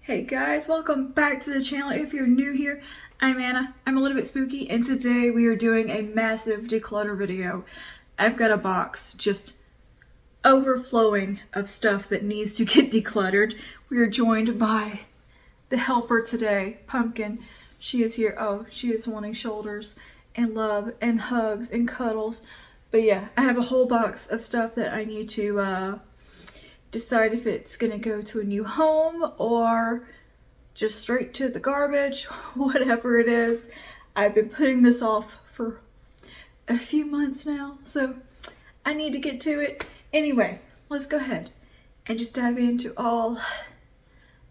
Hey guys, welcome back to the channel. If you're new here, I'm Anna. I'm a little bit spooky, and today we are doing a massive declutter video. I've got a box just overflowing of stuff that needs to get decluttered. We are joined by the helper today, Pumpkin. She is here. Oh, she is wanting shoulders and love and hugs and cuddles. But yeah, I have a whole box of stuff that I need to decide if it's gonna go to a new home or just straight to the garbage, whatever it is. I've been putting this off for a few months now, so I need to get to it. Anyway, let's go ahead and just dive into all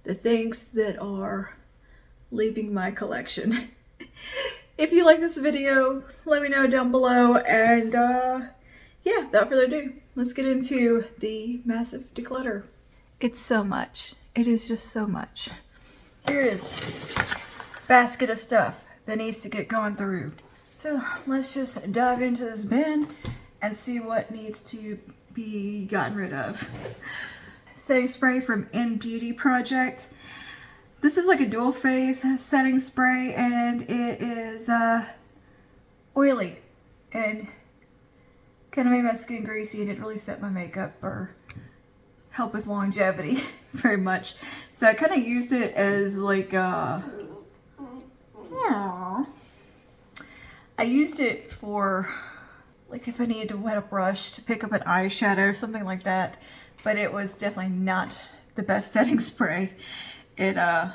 the things that are leaving my collection. If you like this video, let me know down below, and yeah, without further ado, let's get into the massive declutter. It's so much. It is just so much. Here is a basket of stuff that needs to get gone through. So let's just dive into this bin and see what needs to be gotten rid of. Setting spray from In Beauty Project. This is like a dual phase setting spray, and it is oily and kind of made my skin greasy, and it really set my makeup or help with longevity very much. So I kind of used it as like I used it for like if I needed to wet a brush to pick up an eyeshadow or something like that, but it was definitely not the best setting spray. It I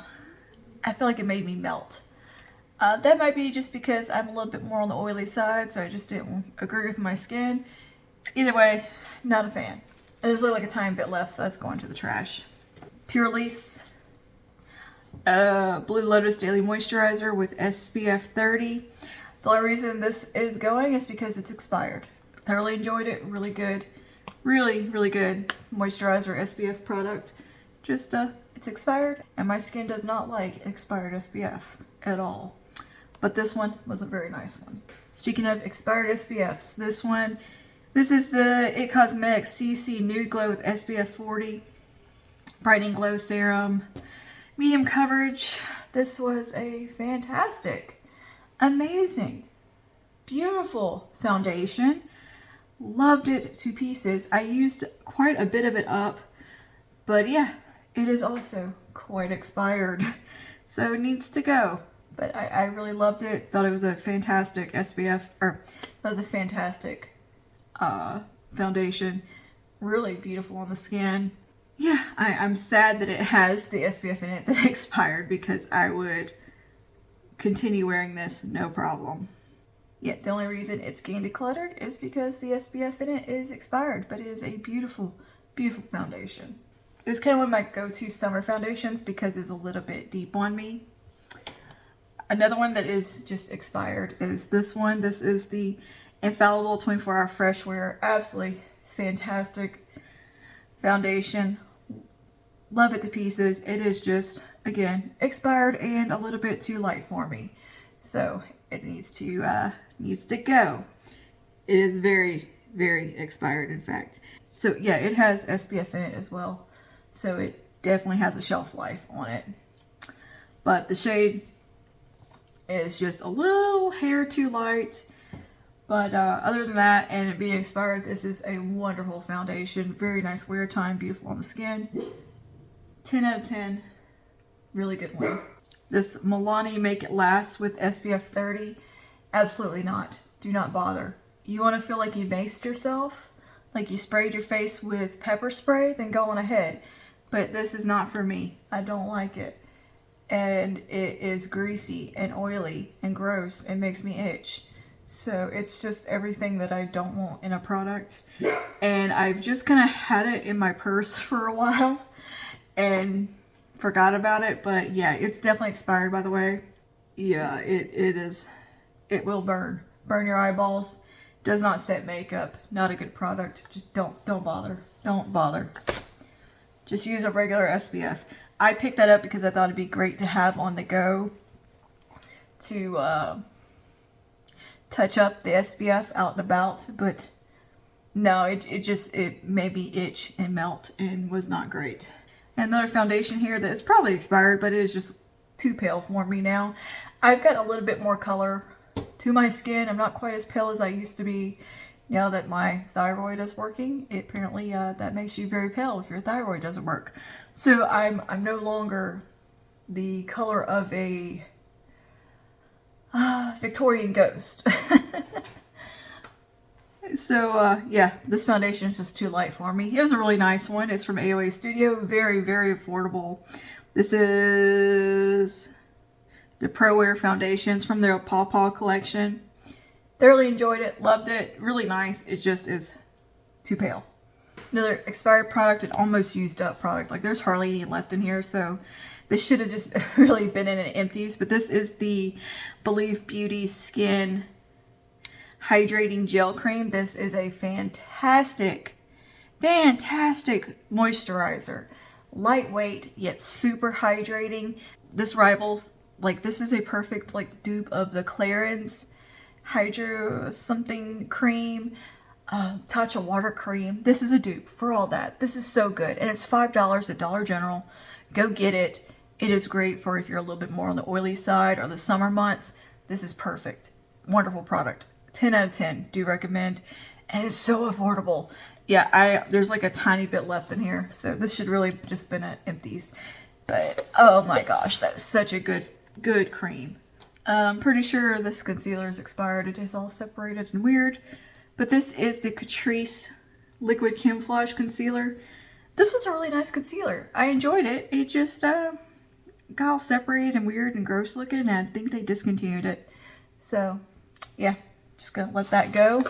feel like it made me melt. That might be just because I'm a little bit more on the oily side, so I just didn't agree with my skin. Either way, not a fan. There's only like a tiny bit left, so that's going to the trash. Pure Lease Blue Lotus Daily Moisturizer with SPF 30. The only reason this is going is because it's expired. Thoroughly enjoyed it. Really good. Really, really good moisturizer SPF product. Just, it's expired, and my skin does not like expired SPF at all. But this one was a very nice one. Speaking of expired SPFs, this is the It Cosmetics CC Nude Glow with SPF 40 Brightening Glow Serum, medium coverage. This was a fantastic, amazing, beautiful foundation. Loved it to pieces. I used quite a bit of it up, but yeah, it is also quite expired, so it needs to go. But I really loved it. Thought it was a fantastic SPF, or that was a fantastic foundation. Really beautiful on the skin. Yeah, I'm sad that it has the SPF in it that expired, because I would continue wearing this no problem. Yeah, the only reason it's getting decluttered is because the SPF in it is expired, but it is a beautiful, beautiful foundation. It was kind of one of my go-to summer foundations because it's a little bit deep on me. Another one that is just expired is this one. This is the Infallible 24-Hour Fresh Wear. Absolutely fantastic foundation. Love it to pieces. It is just, again, expired and a little bit too light for me. So it needs to go. It is very, very expired, in fact. So yeah, it has SPF in it as well. So it definitely has a shelf life on it. But the shade is just a little hair too light. But other than that, and it being expired, this is a wonderful foundation. Very nice wear time, beautiful on the skin. 10 out of 10. Really good one. This Milani Make It Last with SPF 30. Absolutely not. Do not bother. You want to feel like you maced yourself? Like you sprayed your face with pepper spray? Then go on ahead. But this is not for me. I don't like it. And it is greasy and oily and gross and makes me itch. So it's just everything that I don't want in a product. And I've just kind of had it in my purse for a while and forgot about it. But yeah, it's definitely expired, by the way. Yeah, it is. It will burn your eyeballs. Does not set makeup. Not a good product. Just don't bother. Don't bother. Just use a regular SPF. I picked that up because I thought it'd be great to have on the go to touch up the SPF out and about, but no, it made me itch and melt and was not great. Another foundation here that is probably expired, but it is just too pale for me now. I've got a little bit more color to my skin. I'm not quite as pale as I used to be. Now that my thyroid is working, apparently that makes you very pale if your thyroid doesn't work. So I'm no longer the color of a Victorian ghost. So yeah, this foundation is just too light for me. It was a really nice one. It's from AOA Studio. Very, very affordable. This is the Pro Wear foundations from their Paw Paw collection. Thoroughly enjoyed it. Loved it. Really nice. It just is too pale. Another expired product, an almost used up product. Like there's hardly any left in here. So this should have just really been in an empties. But this is the Believe Beauty Skin Hydrating Gel Cream. This is a fantastic moisturizer. Lightweight, yet super hydrating. This rivals, like this is a perfect like dupe of the Clarins Hydro something cream, Tatcha water cream. This is a dupe for all that. This is so good. And it's $5 at Dollar General. Go get it. It is great for if you're a little bit more on the oily side or the summer months. This is perfect. Wonderful product. 10 out of 10. Do recommend. And it's so affordable. Yeah, there's like a tiny bit left in here. So this should really just been at empties. But oh my gosh, that's such a good cream. I'm pretty sure this concealer is expired. It is all separated and weird. But this is the Catrice Liquid Camouflage Concealer. This was a really nice concealer. I enjoyed it. It just got all separated and weird and gross looking. And I think they discontinued it. So yeah, just gonna let that go.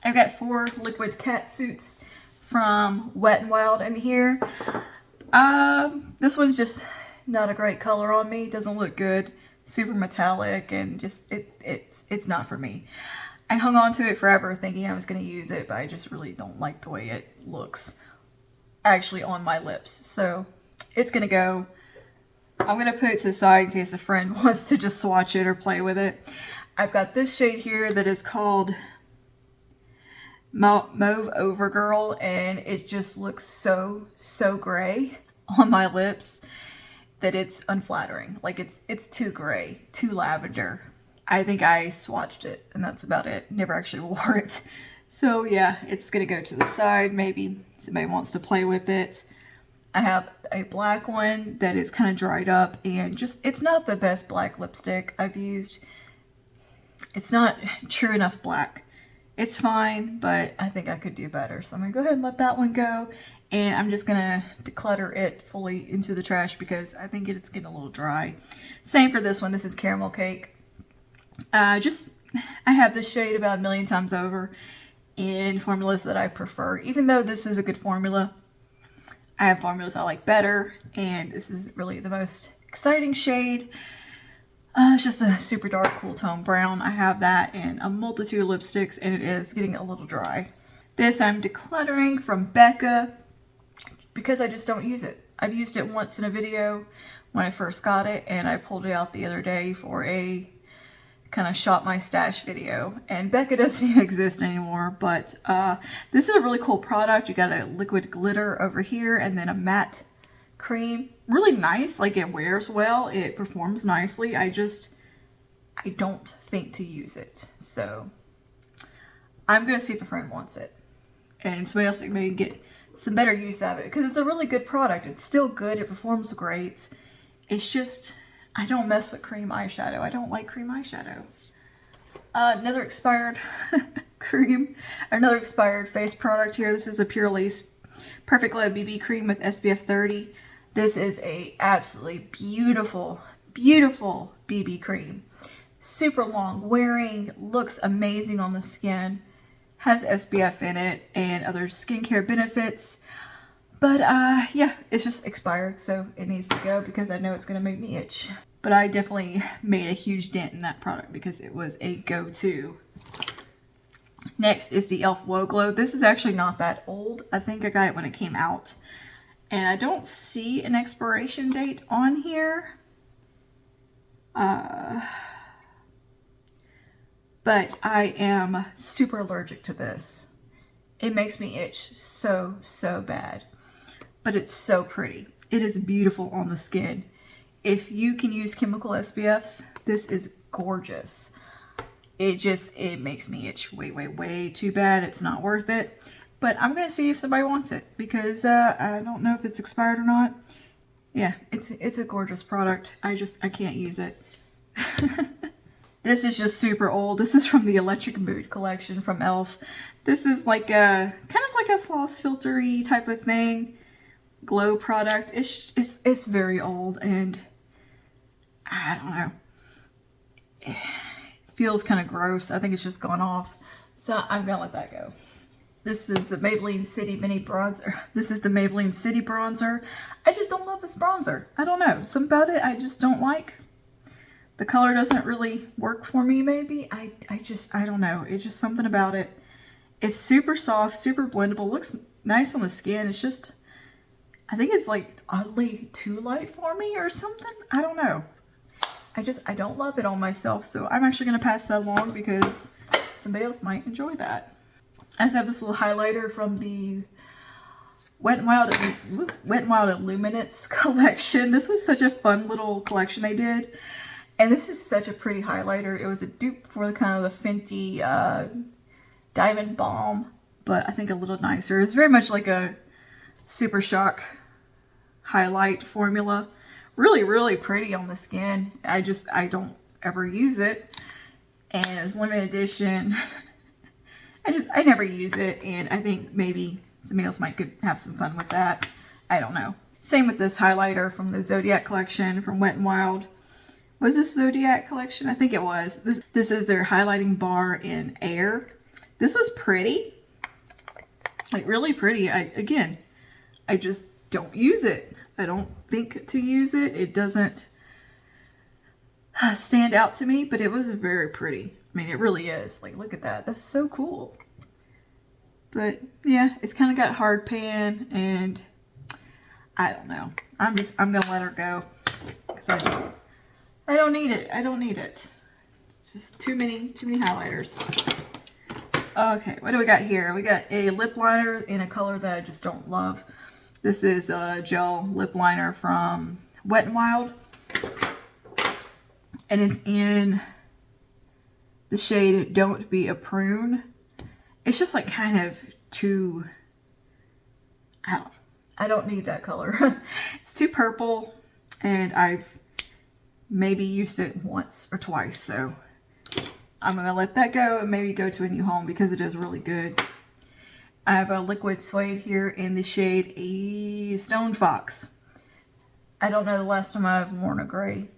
I've got 4 liquid cat suits from Wet n Wild in here. This one's just not a great color on me. Doesn't look good. Super metallic and just it's not for me. I hung on to it forever thinking I was going to use it, but I just really don't like the way it looks actually on my lips. So it's going to go. I'm going to put it to the side in case a friend wants to just swatch it or play with it. I've got this shade here that is called Mauve Overgirl, and it just looks so gray on my lips that it's unflattering. Like it's too gray, too lavender. I think I swatched it and that's about it. Never actually wore it. So yeah, it's gonna go to the side. Maybe somebody wants to play with it. I have a black one that is kind of dried up and just, it's not the best black lipstick I've used. It's not true enough black. It's fine, but I think I could do better. So I'm gonna go ahead and let that one go. And I'm just gonna declutter it fully into the trash because I think it's getting a little dry. Same for this one. This is Caramel Cake. I have this shade about a million times over in formulas that I prefer. Even though this is a good formula, I have formulas I like better. And this is really the most exciting shade. It's just a super dark cool tone brown. I have that in a multitude of lipsticks and it is getting a little dry. This I'm decluttering from Becca because I just don't use it. I've used it once in a video when I first got it and I pulled it out the other day for a kind of shop my stash video. And Becca doesn't even exist anymore, but this is a really cool product. You got a liquid glitter over here and then a matte cream. Really nice, like it wears well, it performs nicely. I don't think to use it. So I'm gonna see if a friend wants it and somebody else may get some better use out of it because it's a really good product. It's still good, it performs great. It's just, I don't mess with cream eyeshadow. I don't like cream eyeshadow. Another expired cream, another expired face product here. This is a Pure Lace Perfect Glow BB Cream with SPF 30. This is a absolutely beautiful BB cream. Super long wearing, looks amazing on the skin, has SPF in it and other skincare benefits. But yeah, it's just expired, so it needs to go because I know it's gonna make me itch. But I definitely made a huge dent in that product because it was a go-to. Next is the e.l.f. Woe Glow. This is actually not that old. I think I got it when it came out. And I don't see an expiration date on here. But I am super allergic to this. It makes me itch so bad. But it's so pretty. It is beautiful on the skin. If you can use chemical SPFs, this is gorgeous. It makes me itch way too bad. It's not worth it. But I'm going to see if somebody wants it because I don't know if it's expired or not. Yeah, it's a gorgeous product. I can't use it. This is just super old. This is from the Electric Mood collection from e.l.f. This is like a kind of like a floss filtery type of thing. Glow product. It's very old and I don't know. It feels kind of gross. I think it's just gone off. So I'm gonna let that go. This is the Maybelline City Mini Bronzer. This is the Maybelline City Bronzer. I just don't love this bronzer. I don't know. Something about it I just don't like. The color doesn't really work for me maybe. I don't know. It's just something about it. It's super soft, super blendable. Looks nice on the skin. It's just, I think it's like oddly too light for me or something. I don't know. I don't love it on myself. So I'm actually going to pass that along because somebody else might enjoy that. I just have this little highlighter from the Wet n Wild Illuminates collection. This was such a fun little collection they did. And this is such a pretty highlighter. It was a dupe for kind of the Fenty Diamond Balm, but I think a little nicer. It's very much like a Super Shock highlight formula. Really pretty on the skin. I don't ever use it. And it's limited edition. I never use it, and I think maybe somebody else might have some fun with that. I don't know. Same with this highlighter from the Zodiac collection from Wet n Wild. Was this Zodiac collection? I think it was. This is their highlighting bar in Air. This is pretty. Like really pretty. I just don't use it. I don't think to use it. It doesn't stand out to me, but it was very pretty. I mean, it really is. Like, look at that. That's so cool. But yeah, it's kind of got hard pan, and I don't know. I'm gonna let her go because I don't need it. I don't need it. Just too many highlighters. Okay, what do we got here? We got a lip liner in a color that I just don't love. This is a gel lip liner from Wet n Wild, and it's in the shade Don't Be a Prune. It's just like kind of too, I don't need that color. It's too purple, and I've maybe used it once or twice, so I'm gonna let that go and maybe go to a new home because it is really good. I have a liquid suede here in the shade a Stone Fox. I don't know the last time I've worn a gray,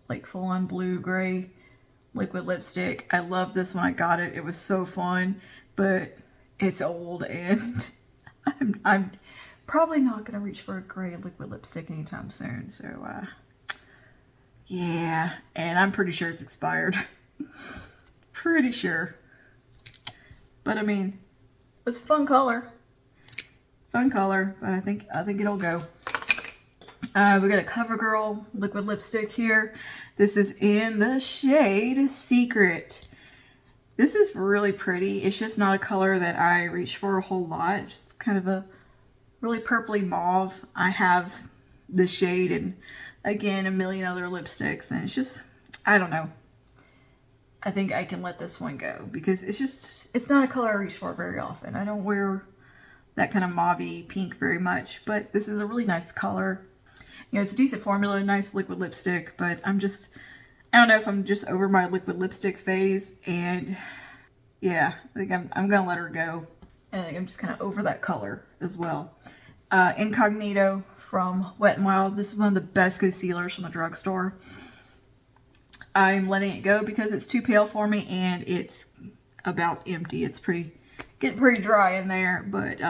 like full-on blue gray liquid lipstick. I love this when I got it. It was so fun, but it's old and I'm probably not gonna reach for a gray liquid lipstick anytime soon. So yeah, and I'm pretty sure it's expired. Pretty sure. But I mean, it was a fun color. Fun color, but I think it'll go. We got a CoverGirl liquid lipstick here. This is in the shade Secret. This is really pretty. It's just not a color that I reach for a whole lot. Just kind of a really purpley mauve. I have this shade and again a million other lipsticks, and it's just, I don't know. I think I can let this one go because it's not a color I reach for very often. I don't wear that kind of mauve-y pink very much, but this is a really nice color. You know, it's a decent formula, nice liquid lipstick, but I don't know if I'm just over my liquid lipstick phase, and yeah, I think I'm gonna let her go. And I think I'm just kind of over that color as well. Incognito from Wet n Wild. This is one of the best concealers from the drugstore. I'm letting it go because it's too pale for me and it's about empty. It's getting pretty dry in there, but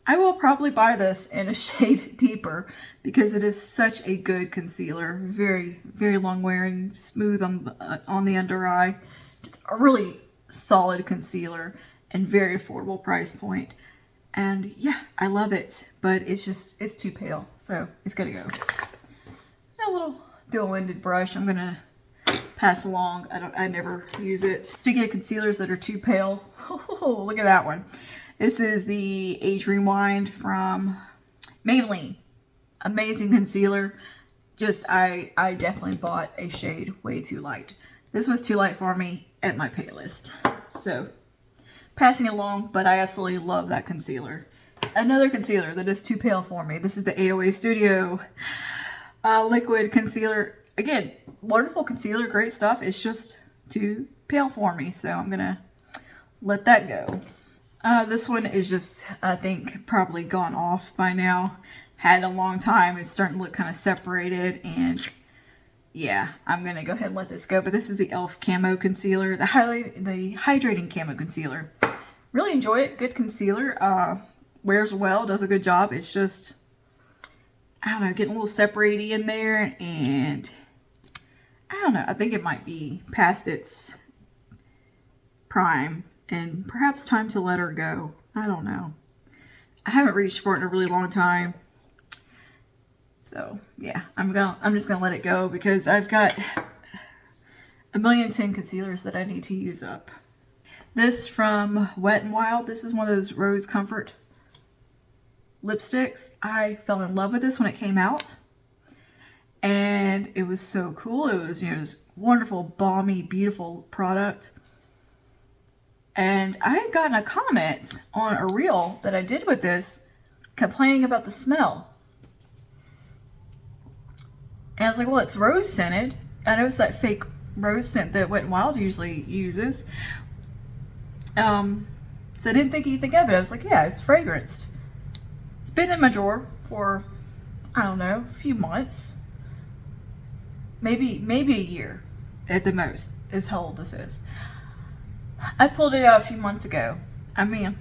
I will probably buy this in a shade deeper because it is such a good concealer. Very long wearing, smooth on the under eye. Just a really solid concealer and very affordable price point. And yeah, I love it, but it's too pale, so it's gotta go. A little dual-ended brush I'm gonna pass along. I never use it. Speaking of concealers that are too pale, oh, look at that one. This is the Age Rewind from Maybelline, amazing concealer. Just, I definitely bought a shade way too light. This was too light for me at my palest. So, passing along, but I absolutely love that concealer. Another concealer that is too pale for me. This is the AOA Studio liquid concealer. Again, wonderful concealer, great stuff. It's just too pale for me, so I'm gonna let that go. This one is just, I think, probably gone off by now. Had a long time. It's starting to look kind of separated, and yeah, I'm gonna go ahead and let this go. But this is the e.l.f. Camo Concealer, the hydrating camo concealer. Really enjoy it. Good concealer. Wears well, does a good job. It's just, I don't know, getting a little separated in there, and I don't know. I think it might be past its prime, and perhaps time to let her go. I don't know. I haven't reached for it in a really long time. So yeah, I'm just gonna let it go because I've got 1,000,010 concealers that I need to use up. This from Wet n Wild. This is one of those Rose Comfort lipsticks. I fell in love with this when it came out, and it was so cool. It was, you know, this wonderful, balmy, beautiful product. And I had gotten a comment on a reel that I did with this complaining about the smell. And I was like, well, it's rose scented. I know it's that fake rose scent that Wet n Wild usually uses. So I didn't think anything of it. I was like, yeah, it's fragranced. It's been in my drawer for, I don't know, a few months. Maybe a year at the most is how old this is. I pulled it out a few months ago. I mean,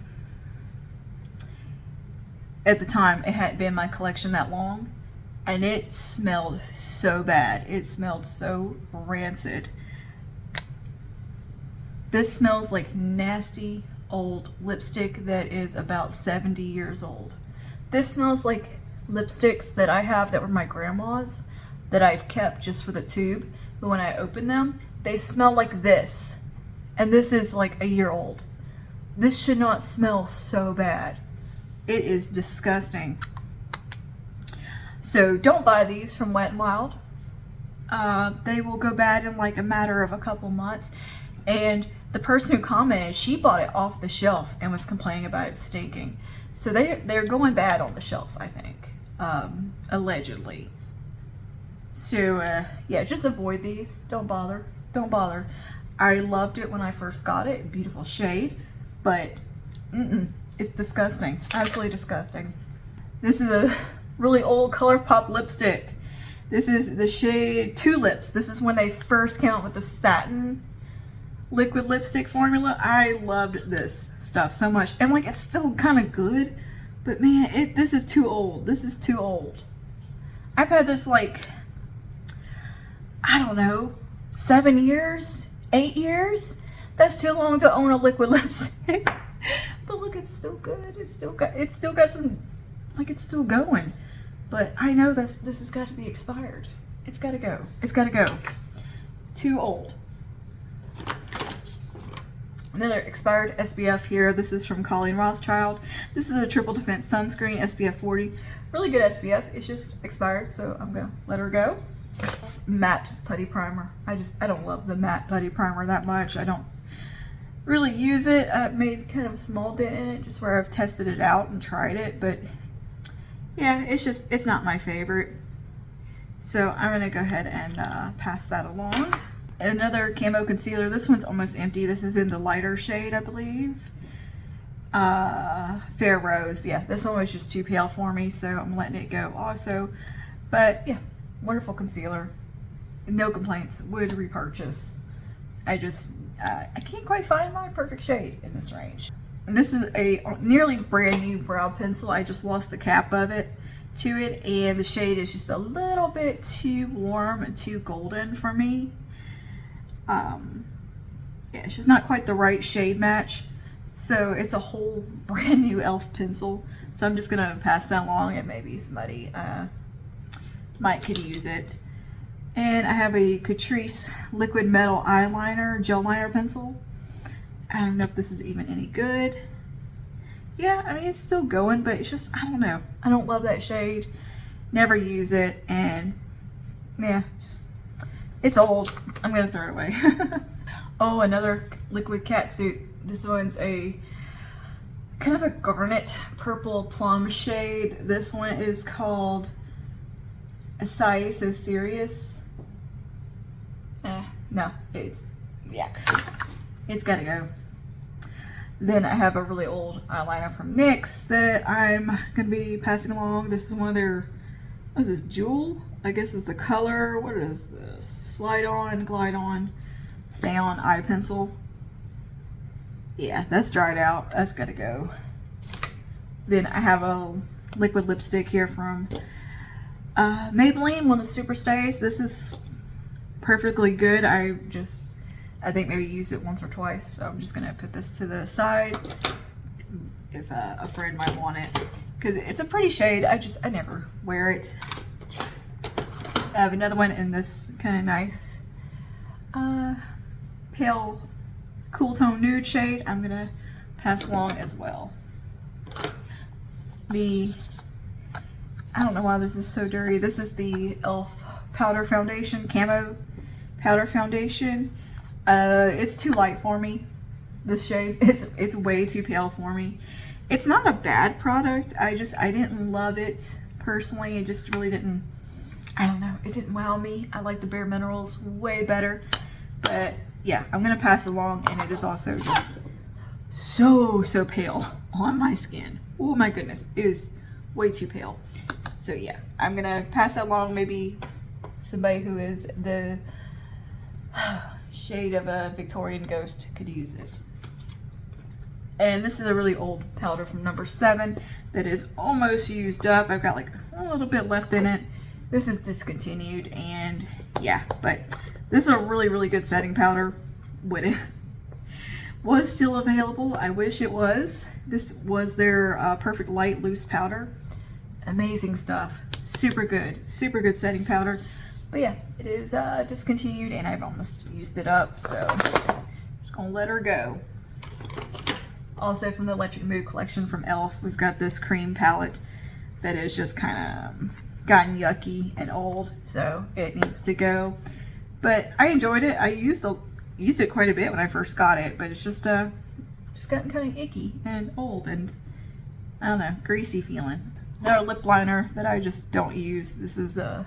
at the time, it hadn't been in my collection that long. And it smelled so bad. It smelled so rancid. This smells like nasty old lipstick that is about 70 years old. This smells like lipsticks that I have that were my grandma's that I've kept just for the tube. But when I open them, they smell like this. And this is like a year old. This should not smell so bad. It is disgusting. So don't buy these from Wet n Wild. They will go bad in like a matter of a couple months. And the person who commented, she bought it off the shelf and was complaining about it stinking. So they're going bad on the shelf, I think, allegedly. So yeah, just avoid these. Don't bother. Don't bother. I loved it when I first got it. Beautiful shade, but it's disgusting. Absolutely disgusting. This is a really old ColourPop lipstick. This is the shade Tulips. This is when they first came out with the satin liquid lipstick formula. I loved this stuff so much. And like, it's still kind of good, but man, this is too old. This is too old. I've had this like, I don't know, 7 years, 8 years. That's too long to own a liquid lipstick. But look, it's still good. It's still got some, like, it's still going. But I know this has got to be expired. It's got to go. It's got to go. Too old. Another expired SPF here. This is from Colleen Rothschild. This is a triple defense sunscreen, SPF 40. Really good SPF. It's just expired, so I'm gonna let her go. Matte putty primer. I don't love the matte putty primer that much. I don't really use it. I made kind of a small dent in it just where I've tested it out and tried it, but yeah, it's not my favorite. So I'm gonna go ahead and pass that along. Another camo concealer. This one's almost empty. This is in the lighter shade, I believe. Fair Rose. Yeah, this one was just too pale for me, so I'm letting it go also. But yeah, wonderful concealer. No complaints. Would repurchase. I can't quite find my perfect shade in this range. And this is a nearly brand new brow pencil. I just lost the cap of it to it, and the shade is just a little bit too warm and too golden for me. Yeah, it's just not quite the right shade match. So it's a whole brand new e.l.f. pencil. So I'm just gonna pass that along. It may be somebody might could use it. And I have a Catrice liquid metal eyeliner, gel liner pencil. I don't know if this is even any good. yeah, I mean, it's still going, but it's just, I don't know. I don't love that shade. Never use it, and yeah, just, it's old. I'm gonna throw it away. Oh, another liquid catsuit. This one's a kind of a garnet purple plum shade. This one is called Acai So Serious. No, it's, yeah, it's gotta go. Then I have a really old eyeliner from NYX that I'm gonna be passing along. This is one of their, what is this, Jewel? I guess is the color. What is this? Slide on, glide on, stay on eye pencil. Yeah, that's dried out. That's gotta go. Then I have a liquid lipstick here from Maybelline, one of the Super Stays. This is perfectly good. I think maybe used it once or twice, so I'm just gonna put this to the side if a friend might want it, because it's a pretty shade. I never wear it. I have another one in this kind of nice pale cool tone nude shade. I'm gonna pass along as well. I don't know why this is so dirty. This is the e.l.f. powder foundation, camo powder foundation. It's too light for me, this shade. It's way too pale for me. It's not a bad product. I didn't love it personally. It just really didn't, I don't know, it didn't wow me. I like the Bare Minerals way better. But yeah, I'm gonna pass along, and it is also just so pale on my skin. Oh my goodness, it is way too pale. So yeah, I'm gonna pass that along. Maybe somebody who is the shade of a Victorian Ghost could use it. And this is a really old powder from number 7 that is almost used up. I've got like a little bit left in it. This is discontinued, and yeah, but this is a really good setting powder. When it was still available, I wish it was. This was their Perfect Light Loose Powder. Amazing stuff. Super good setting powder. But yeah, it is discontinued, and I've almost used it up, so I'm just gonna let her go. Also from the Electric Mood collection from e.l.f., we've got this cream palette that is just kind of gotten yucky and old, so it needs to go. But I enjoyed it. I used it quite a bit when I first got it, but it's just gotten kind of icky and old, and I don't know, greasy feeling. Another lip liner that I just don't use. This is an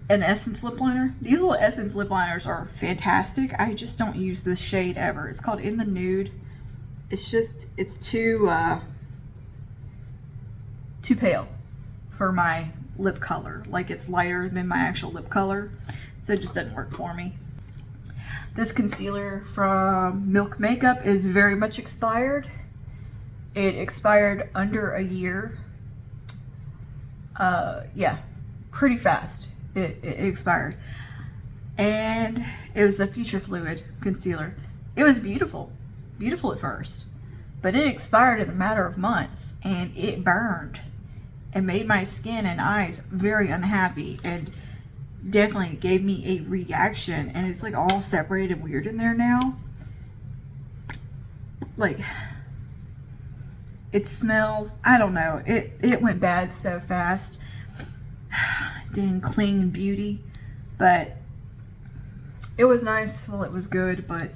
Essence lip liner. These little Essence lip liners are fantastic. I just don't use this shade ever. It's called In the Nude. It's too pale for my lip color. Like, it's lighter than my actual lip color, so it just doesn't work for me. This concealer from Milk Makeup is very much expired. It expired under a year. Yeah, pretty fast. It expired. And it was a Future Fluid concealer. It was beautiful at first, but it expired in a matter of months, and it burned and made my skin and eyes very unhappy, and definitely gave me a reaction, and it's like all separated and weird in there now. Like, it smells, I don't know, it went bad so fast. Dang clean beauty. But it was nice while it was good, but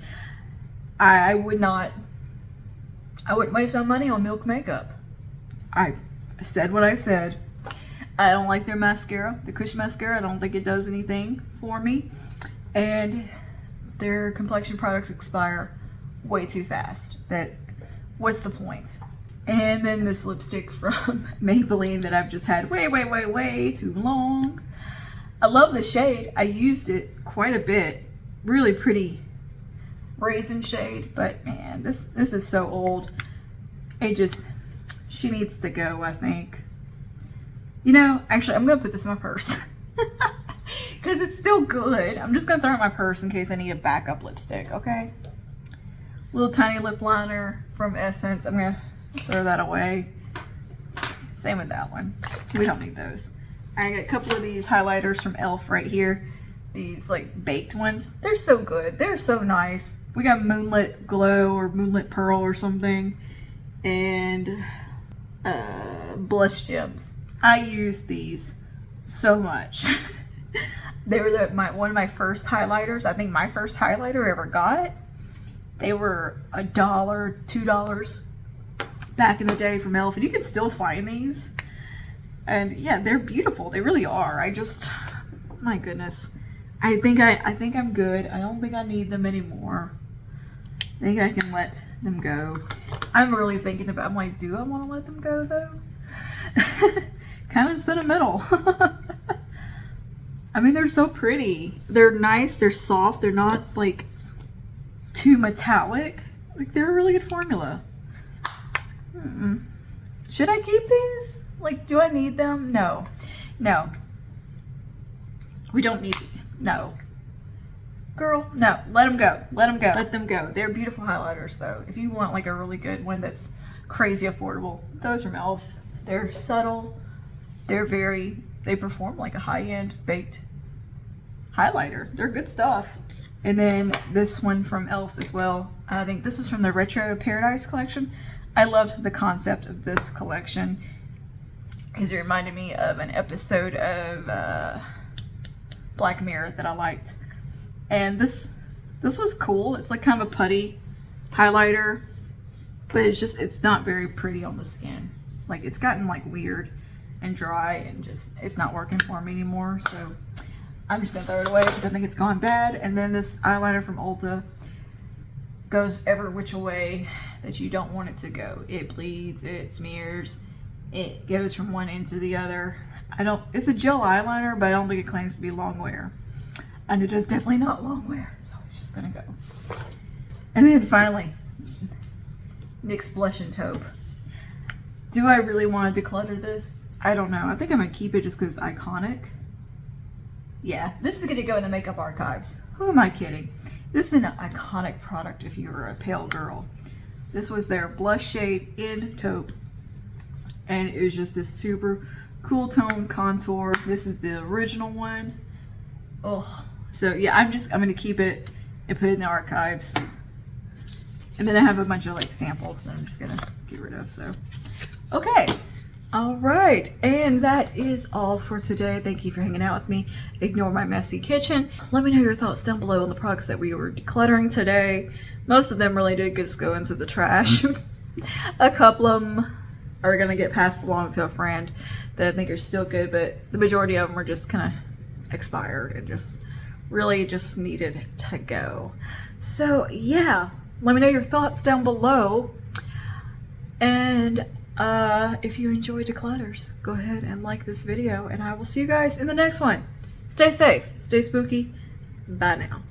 I wouldn't waste my money on Milk Makeup. I said what I said. I don't like their mascara, the Kush mascara. I don't think it does anything for me. And their complexion products expire way too fast. What's the point? And then this lipstick from Maybelline that I've just had way too long. I love the shade. I used it quite a bit. Really pretty raisin shade, but man, this is so old. She needs to go, I think. You know, actually, I'm gonna put this in my purse because it's still good. I'm just gonna throw it in my purse in case I need a backup lipstick, okay? Little tiny lip liner from Essence. I'm gonna throw that away. Same with that one. We don't need those. I got a couple of these highlighters from e.l.f. right here. These like baked ones. They're so good. They're so nice. We got Moonlit Glow or Moonlit Pearl or something. and Blush Gems. I use these so much. They were one of my first highlighters. I think my first highlighter I ever got. They were $1, $2 back in the day from e.l.f. and you can still find these. And yeah, they're beautiful. They really are. I just, my goodness. I think I'm good. I don't think I need them anymore. I think I can let them go. I'm really thinking about, I'm like, do I want to let them go though? Kind of sentimental. I mean, they're so pretty. They're nice, they're soft, they're not like too metallic. Like, they're a really good formula. Should I keep these? Like, do I need them? No. No. We don't need, no. Girl, no. Let them go. Let them go. Let them go. They're beautiful highlighters though. If you want like a really good one that's crazy affordable, those from e.l.f. They're subtle. They perform like a high-end baked highlighter. They're good stuff. And then this one from e.l.f. as well. I think this was from the Retro Paradise collection. I loved the concept of this collection because it reminded me of an episode of Black Mirror that I liked. And this was cool. It's like kind of a putty highlighter, but it's not very pretty on the skin. Like, it's gotten like weird and dry and just, it's not working for me anymore. So I'm just gonna throw it away because I think it's gone bad. And then this eyeliner from Ulta goes every which way that you don't want it to go. It bleeds, it smears, it goes from one end to the other. It's a gel eyeliner, but I don't think it claims to be long wear. And it is definitely not long wear, so it's just gonna go. And then finally, NYX Blush and Taupe. Do I really want to declutter this? I don't know. I think I'm gonna keep it just because it's iconic. Yeah, this is gonna go in the makeup archives. Who am I kidding? This is an iconic product if you were a pale girl. This was their blush shade in Taupe. And it was just this super cool tone contour. This is the original one. Oh, so yeah, I'm gonna keep it and put it in the archives. And then I have a bunch of like samples that I'm just gonna get rid of, so. Okay, all right, and that is all for today. Thank you for hanging out with me. Ignore my messy kitchen. Let me know your thoughts down below on the products that we were decluttering today. Most of them really did just go into the trash. A couple of them are gonna get passed along to a friend that I think are still good, but the majority of them are just kind of expired and just really just needed to go. So yeah, let me know your thoughts down below. And if you enjoy declutters, go ahead and like this video, and I will see you guys in the next one. Stay safe, stay spooky. Bye now.